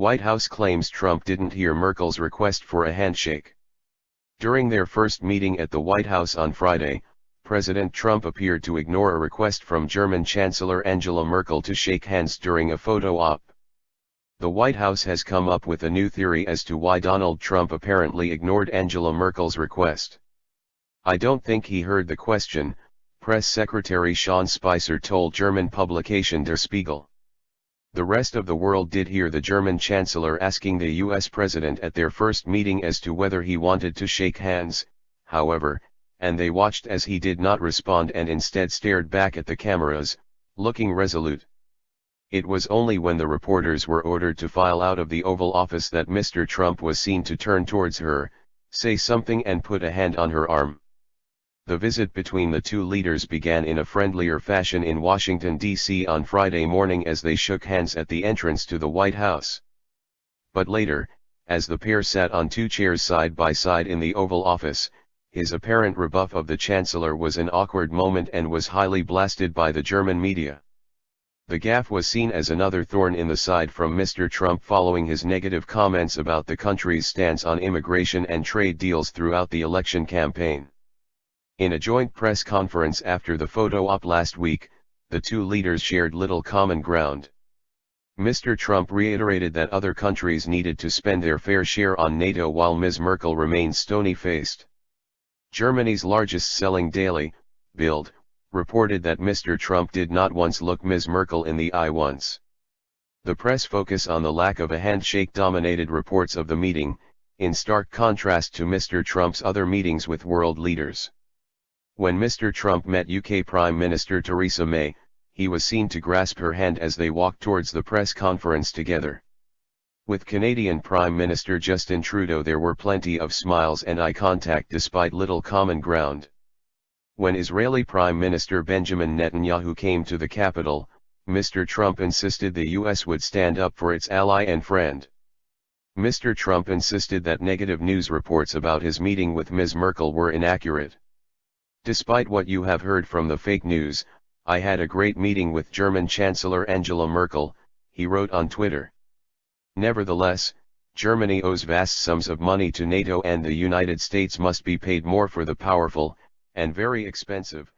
White House claims Trump didn't hear Merkel's request for a handshake. During their first meeting at the White House on Friday, President Trump appeared to ignore a request from German Chancellor Angela Merkel to shake hands during a photo op. The White House has come up with a new theory as to why Donald Trump apparently ignored Angela Merkel's request. "I don't think he heard the question," Press Secretary Sean Spicer told German publication Der Spiegel. "The rest of the world did hear the German Chancellor asking the US President at their first meeting as to whether he wanted to shake hands, however, and they watched as he did not respond and instead stared back at the cameras, looking resolute. It was only when the reporters were ordered to file out of the Oval Office that Mr. Trump was seen to turn towards her, say something and put a hand on her arm." The visit between the two leaders began in a friendlier fashion in Washington, D.C. on Friday morning as they shook hands at the entrance to the White House. But later, as the pair sat on two chairs side by side in the Oval Office, his apparent rebuff of the Chancellor was an awkward moment and was highly blasted by the German media. The gaffe was seen as another thorn in the side from Mr. Trump following his negative comments about the country's stance on immigration and trade deals throughout the election campaign. In a joint press conference after the photo op last week, the two leaders shared little common ground. Mr. Trump reiterated that other countries needed to spend their fair share on NATO while Ms. Merkel remained stony-faced. Germany's largest-selling daily, Bild, reported that Mr. Trump did not once look Ms. Merkel in the eye once. The press focus on the lack of a handshake dominated reports of the meeting, in stark contrast to Mr. Trump's other meetings with world leaders. When Mr. Trump met UK Prime Minister Theresa May, he was seen to grasp her hand as they walked towards the press conference together. With Canadian Prime Minister Justin Trudeau there were plenty of smiles and eye contact despite little common ground. When Israeli Prime Minister Benjamin Netanyahu came to the capital, Mr. Trump insisted the US would stand up for its ally and friend. Mr. Trump insisted that negative news reports about his meeting with Ms. Merkel were inaccurate. "Despite what you have heard from the fake news, I had a great meeting with German Chancellor Angela Merkel," he wrote on Twitter. Nevertheless, Germany owes vast sums of money to NATO and the United States must be paid more for the powerful, and very expensive,